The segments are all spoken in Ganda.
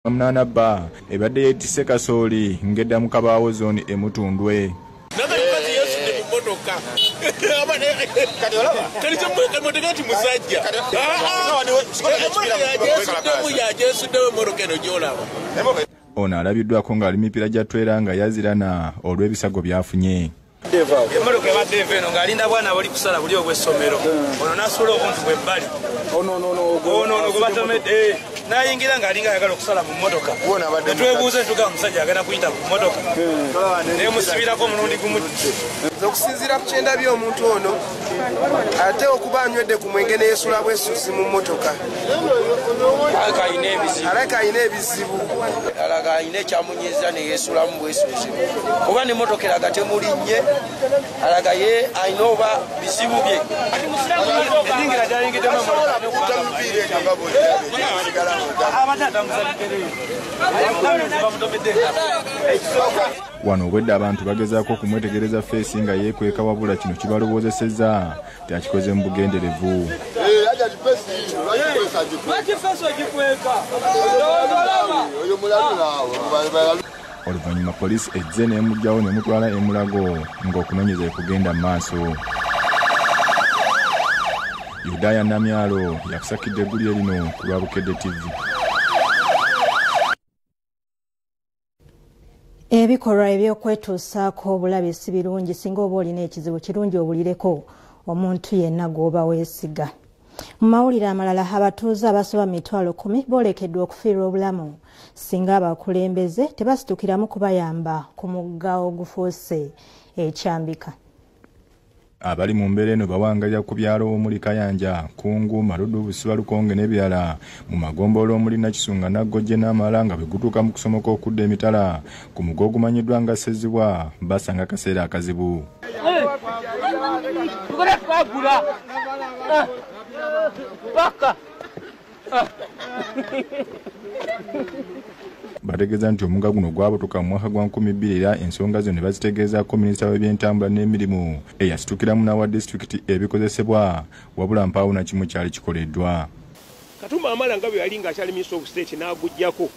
Munana bba ebadde yeetisse kasooli ng'edda mu kabaawo zooni emutundwe. Ono alabiddwako ng'ali mipiira gya Tuleera nga yazirana olw'ebisago byafunye. Emmotoka ebadde eva eno ng'alinda bwana bali kusala buli obw'essomero. Ono n'asula obuntu bw'ebbali. Ono gwe batomedde n'ayingira ng'alinga ayagala okusala mu mmotoka. Ne twebuuza entuga omusajja agenda kuyita ku mmotoka. Naye musibirako omulundi gumu. Okusinziira ku kyendabye omuntu ono ate okuba anywedde ku mwenge ne yeesula bwessuzi mu mmotoka. Alaka ayina ebizibu. Alaga ayina ekyamunyiiza ne yeesulamu bwessuzi. Kuba n'emmotoka eraga temulinnye. Alaga ye ayina oba bizibu bye. Eningira gyayingiddemu wano obwedde abantu bagezaako okumwetegereza feesi nga yeekweka wabula kino kibalowoozesezza teakikoze mu bugenderevu. Oluvannyuma poliisi ezze n'emugyawo n'emutwala emulago ng'okunoonyeza ekugenda mu maaso. Yudaaya Namyalo yakusakidde eggulire lino ku Lwabukedde TV. Ebikolwa eby'okwetuusaako obulabe si birungi singa oba olina ekizibu kirungi obulireko omuntu yenna gw'oba weesiga. Mu mawulire amalala abatuuze abasoba 10,000 boolekeddwa okufiirwa obulamu singa abakulembeze tebasitukiramu kubayamba ku mugga ogufuuse ekyambika. Abali mu mbeera eno bawangalira ku byalo omuli Kayanja, Kungu, Marudu, Busiba, Lukonge n'ebirala mu Eggombolola omuli Nakisunga, Naggojje n'Amala nga bwe gutuuka mu kusomoka okudda emitala ku mugga ogumanyiddwa nga Ssezibwa basanga akaseera akazibu. Bategeeza nti omugga guno gwabutuka mu mwaka gwa 2002 era ensonga zo ne bazitegeezaako minisita w'ebyentambula n'emirimu eyasitukiramu n'awa disitulikiti ebikozesebwa wabula mpaawo na kimu kyali kikoleddwa. Katumba Amala nga bwe yali ng'akyali minisita of state n'agujjako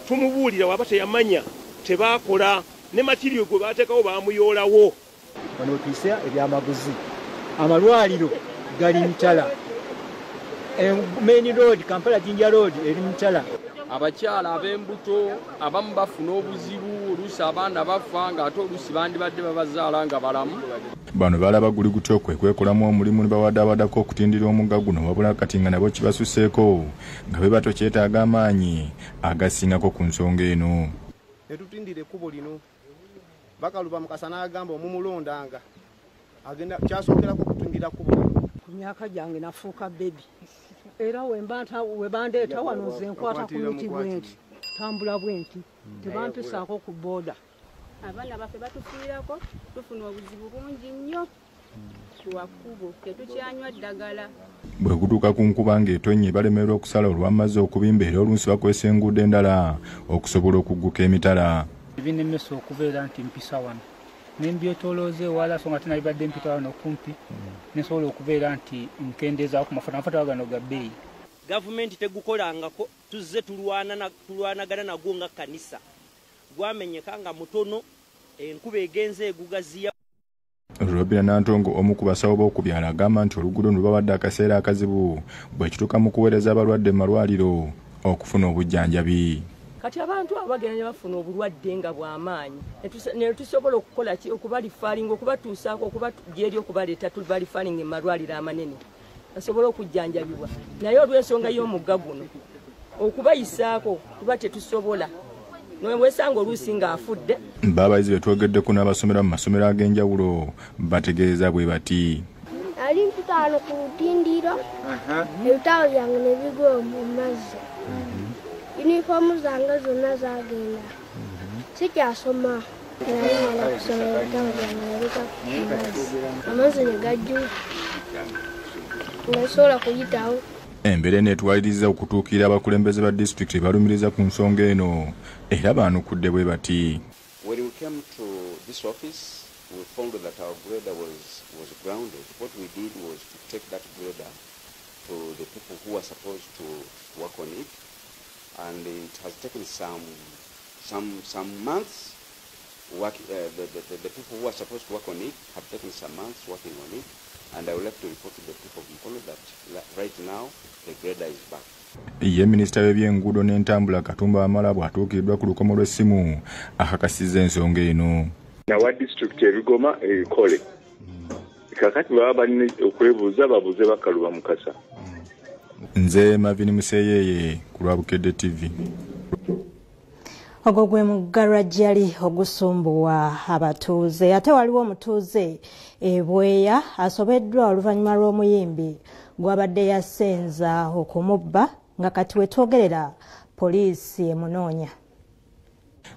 tumubuulira waba teyamanya tebaakola ne matiriyo gwe baateekawo baamuyoolawo. Wano tuyise ebyamaguzi amalwaliro gali mitala main road Kampala Jinja road eri mitala. Abakyala ab'embuto abamu bafuna obuzibu oluusi abaana bafa ng'ate oluusi bandibadde babazaala nga balamu. Bano balaba guli gutyo kwekolamu omulimu ne bawaddawaddako okutindira omugga guno wabula kati nga nabo kibasuseeko nga be bato kyetaaga amaanyi agasingako ku nsonga eno. Tetutindire ekkubo lino Bakaluba Mukasa n'agamba omumulondanga agenda kyasookerako kutundira kkubo. Ku myaka gyange nafuuka bebi. Era webandeeta wano nze nkwata ku miti bwenti tambula bwenti tebampisaako ku booda. Abaana baffe batufiirako tufuna obuzibu bungi nnyo lwakubo tetukyanywa ddagala. Bwe kutuuka ku nkuba ng'etonnya balemererwa okusala olw'amazzi okubimba era oluusi bakozesa enguudo endala okusobola okugguka emitala. Ebinemesa okubeera nti mpisa wano nembyetolooze wala so nga tenalibadde mpita wano kumpi nesobola okubeera nti nkendeeza ku mafuta gano ga bbeeyi. Gavumenti tegukolangako tuzze tulwanagana nagwo nga kanisa gwamenyeka nga mutono enkuba egenze egugaziya. Robina Nantongo omu ku basawo b'okubyala agamba nti oluguudo ne lubabadde akaseera akazibu bwe kituuka mu kuweereza abalwadde mu malwaliro okufuna obujjanjabi. Kati abantu abagenda bafuna obulwadde nga bw'amaanyi ne tusobola okukola ki okubalifaalinga okubatuusaako okubagyeri okubaleeta tubalifaalinga mu malwaliro amanene basobola okujjanjabibwa naye olw'ensonga y'omugga guno okubayisaako kuba tetusobola nowesanga oluusi ng'afudde. Baabayizi be twogeddeko n'abasomera mu masomero ag'enjawulo bategeeza bwe bati. Ali mpitaano ku lutindiro ebitabo byange ne bigwa mu mazzi. Uniformu zange zonna zagenda sikyasoma nayina kusoma ebitabo byange nebika amazzi ne gajjuka nasobola kuyitawo. Embeera neetwaliriza okutuukira abakulembeze ba disitulikiti balumiriza ku nsonga eno era baanukudde bwe bati. When we came to this office, we found that our grader was grounded. What we did was to take that grader to the people who were supposed to work on it. and it has taken some months. The people who are supposed to work on it have taken some months working on it, and I will have to report to the people of Mukolo that right now the grader is back. Ye minisita w'ebyenguudo n'entambula Katumba Wamala bw'atuukiddwa ku lukomo lw'essimu akakasizza ensonga eno. Nawa disitulikiti ebigoma ebikole kakati baba balina okwebuuza babuuze Bakaluba Mukasa. Nze Mavini Museyeye ku Lwabukedde TV. Ogwo gwe mugga Lwajjali ogusumbuwa abatuuze. Ate waliwo omutuuze Bweeya asobeddwa oluvannyuma lw'omuyimbi gwabadde yasenza okumubba nga kati wetwogerera poliisi emunoonya.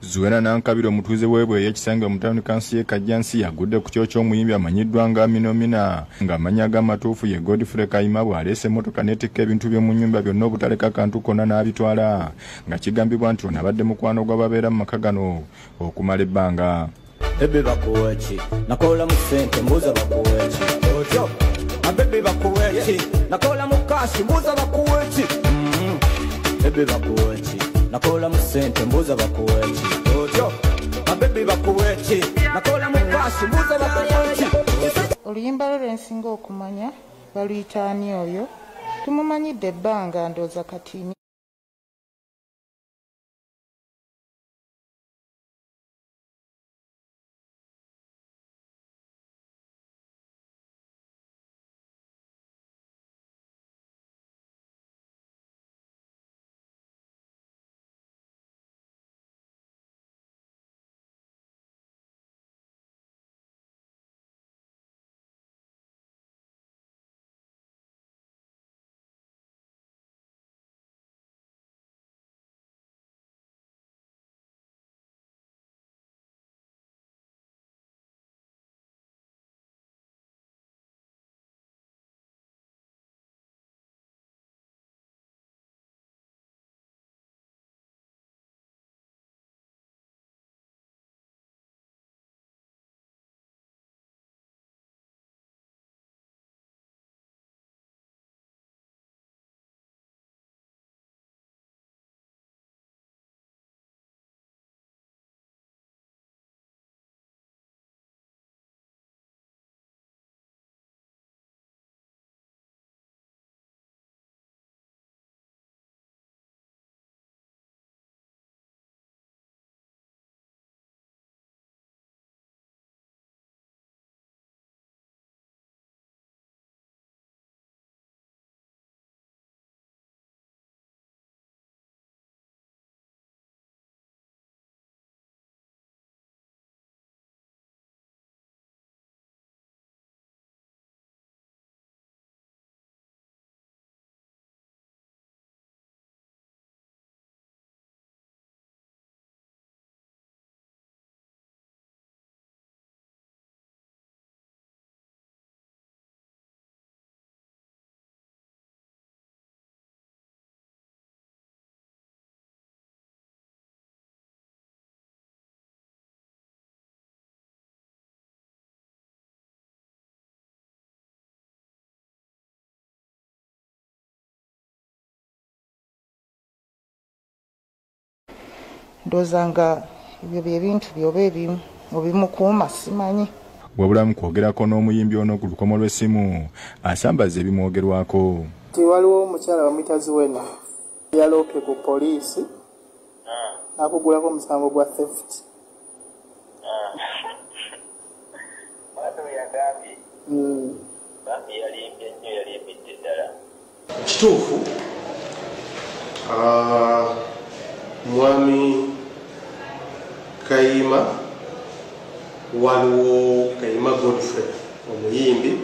Zuwena Nankabira omutuuze w'Ebweeya ekisanga mu tawuni kansi y'e Kajjansi yagudde ku kyo ky'omuyimbi amanyiddwa nga Minomina ng'amannya ag'amatuufu ye Godfrey Kayima bw'aleese emmotoka n'etikka ebintu by'omu nnyumba byonna obutaleka kantu konna n'abitwala nga kigambibwa nti ono abadde mukwano gw'ababeera mu maka gano okumala ebbanga. Bebe bakuweki nakola mu ssente mbuuza bakuweki otyo abebe bakuweki nakola mu kaasi mbuuza bakuweki bebe bakuweki nakola mu ssente mbuuza bakuweki otyo abebe bakuweki nakola mu kaasi mbuuza bakuweki. Oluyimba lwe nsinga okumanya baluyita ani oyo tumumanyidde ebbanga ndooza kati. Ndooza nga ebyo bye bintu byoba ebimu obimukuuma simanyi. Wabulamu kwogerako n'omuyimbi ono ku lukomo lw'essimu asambaza ebimwogerwako. Waliwo omukyala bamuyita Zuwena yalooke ku poliisi akugulako omusango gwa theft. Kituufu mwami Kayima Waliwo Kayima Godfrey omuyimbi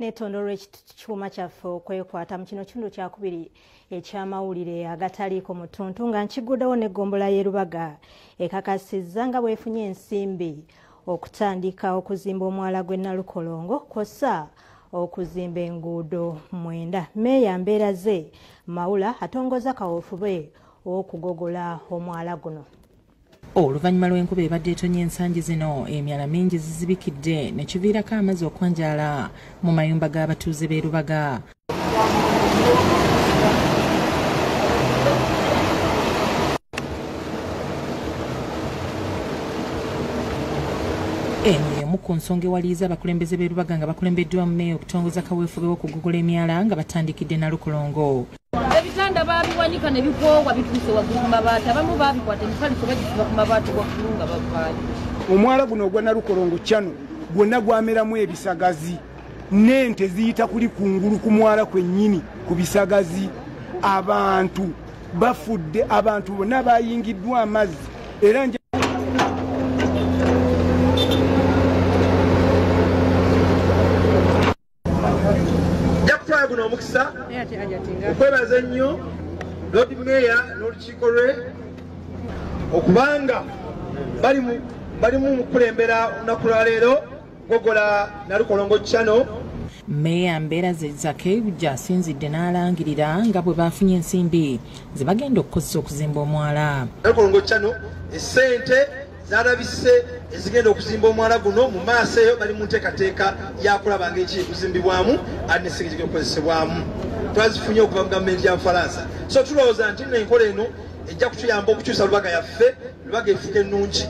Netondolwa ekikyuma kyaffe okwekwata mu kino kitundu kyakubiri eky'amawulire agataliiko mutuntu nga nkiguddewo n'eggombolola y'e Lubaga ekakasizza nga bwefunye ensimbi okutandika okuzimba omwala gw'e Nalukolongo kw'ossa okuzimba enguudo 9. Meeya mbeera ze Mawula atongoza kaweefube w'okugogola omwala guno. Oluvannyuma lw'enkuba ebadde etonnya ensangi zino emyala mingi zizibikidde ne kiviirako amazzi okwanjaala mu mayumba g'abatuuze b'e Lubaga. Eno y'emu ku nsonga ewaliiza abakulembeze b'e Lubaga nga bakulembeddwa mu Meeya okutongoza kaweefube w'okugogola emyala nga batandikidde Nalukolongo. Ebitanda babiwanika ne bikoowa bituuse waggulu ku mabaati, abamu baabikwata emifaliso bagisiba ku mabaati waggulu nga bavaayo. Omwala guno ogwa Nalukolongo kyano gwonna gwameramu ebisagazi n'ente ziyita kuli kungulu ku mwala kwennyini ku bisagazi. Abantu bafudde, abantu bonna bayingiddwa amazzi era guno omukisa okwebaza ennyo Lord Meeya n'olukiiko lwe okubanga bali mu kulembera olunaku lwa leero gogola Nalukolongo kyano. Meeya mbeera ze Zakebujja asinzidde n'alangirira nga bwe bafunye ensimbi ze bagenda okukozesa okuzimba omwala. Nalukolongo kyano essente zalabise ezigenda okuzimba omwala guno mu maaso eyo bali mu nteekateeka yakulaba ng'eki ekuzimbibwamu ate n'esente ez'okukozesebwamu twazifunye okuva mu gavumenti ya Bufalansa. So tulowooza nti n'enkola eno ejja kutuyamba okukyusa Lubaga yaffe, Lubaga efuuke ennungi.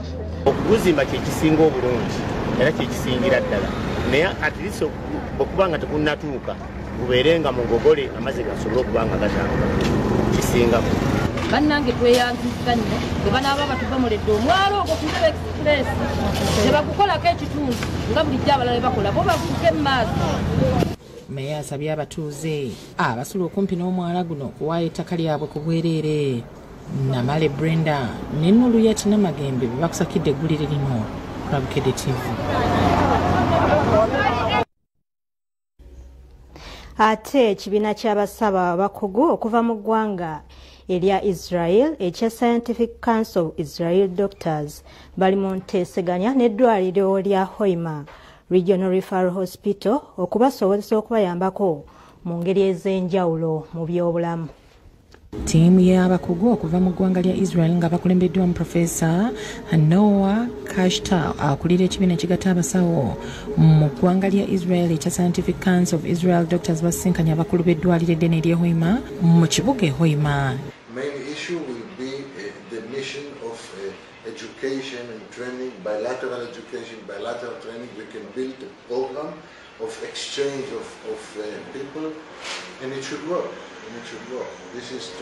Okuzimba kye kisinga obulungi era kye kisingira ddala, naye at least okuba nga tekunnatuuka gubeerenga mugogole amazzi gasobole okuba nga gatambula kisingako. Bannange tweyanzizza nnyo bwe banaaba batubomoledde omwalo ogwo ku express ne bagukolako ekitundu nga bulijjo abalala bakola bo bafuuke mu maaso. Meeya asabye abatuuze abasula okumpi n'omwala guno okuwaayo ettaka lyabwe ku bwereere. Namale Brenda ne Nuluyati Namagembe be bakusakidde eggulire lino Okulabukidde TV. Ate ekibiina ky'abasaba abakugu okuva mu ggwanga erya Israel ekya Scientific Council of Israel Doctors bali mu nteeseganya n'eddwaliro lya Hoima Regional Referral Hospital okubasobozesa okubayambako mu ngeri ez'enjawulo mu by'obulamu. Ttiimu y'abakugu okuva mu ggwanga lya Israel nga bakulembeddwa mu Profesa Noah Kashta akulira ekibiina ekigatta abasawo mu ggwanga lya Israel ekya Scientific Council of Israel Doctors basinkanya abakulu b'eddwaliro eddene ery'e Hoima mu kibuga e Hoima. Main issue will be the mission of education and training, bilateral education, bilateral training. We can build a program of exchange of people, and it should work. This is,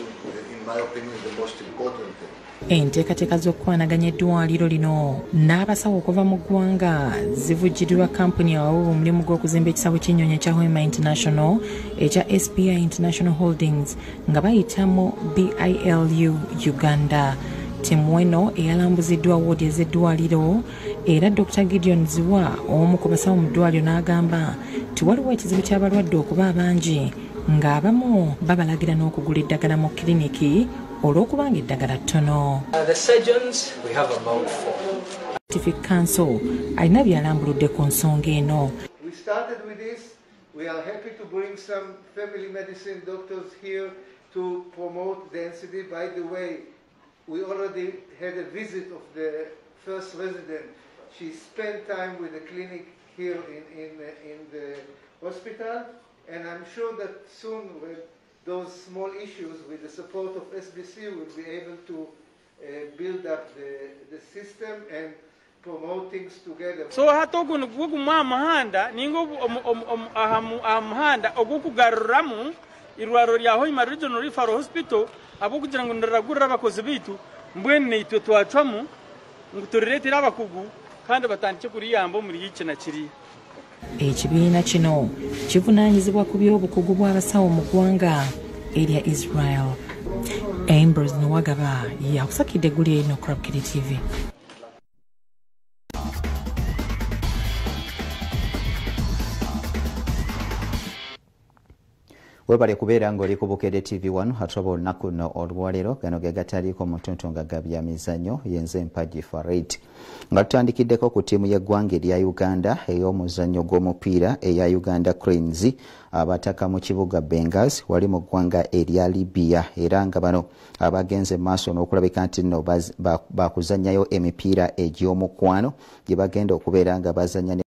in my opinion, the most important thing. Enteekateeka z'okukwanaganya eddwaliro lino n'abasawo okuva mu ggwanga zivujjirirwa kampuni awawo omulimu gw'okuzimba ekisabo ky'ennyonyi ekya Hoima International ekya SPI International Holdings nga bayitamu BILU Uganda. Ttiimu eno eyalambuziddwa woodi ez'eddwaliro era Dr. Gideon Ziwa omu ku basawo mu ddwaliro n'agamba nti waliwo ekizibu ky'abalwadde okuba abangi ng'abamu babalagira n'okugula eddagala mu kiriniki olw'okubanga eddagala ttono. The surgeons we have about 4. Scientific Council alina byalambuludde ku nsonga eno. We started with this. We are happy to bring some family medicine doctors here to promote the NCD. By the way, we already had a visit of the first resident. She spent time with the clinic here in the hospital. And I'm sure that soon with those small issues, with the support of SBC, we'll be able to build up the system and promote things together. So hatokuno gukuma amahanda ningo amahanda ogukugaruramu irwaro lya Hoima Regional Referral Hospital abokugira ngo ndaragurira abakozi bitu mbwene itwe twacwamu nguturetera abakugu kandi batandike kuriyambo muri yice na kiri. Ekibiina kino kivunaanyizibwa ku by'obukugu bw'abasawo mu ggwanga erya Israel. Ambrose Nwagaba yakusakidde eggulire lino Okulabukidde TV. webale kubeera ng'oli ku Bukedde TV1 atuba olunaku luno olwaleero gano ge gataliiko mu ntontonga ga byamizannyo yenze Mpagi Farid nga tutandikiddeko ku ttiimu y'eggwanga erya Uganda ey'omuzannyo gw'omupiira eya Uganda Cranes abataka mu kibuga Bengals wali mu ggwanga erya Libya era nga bano abagenze maaso n'okulabika nti nno bakuzannyayo emipiira egy'omukwano gye bagenda okubeera nga bazannya ne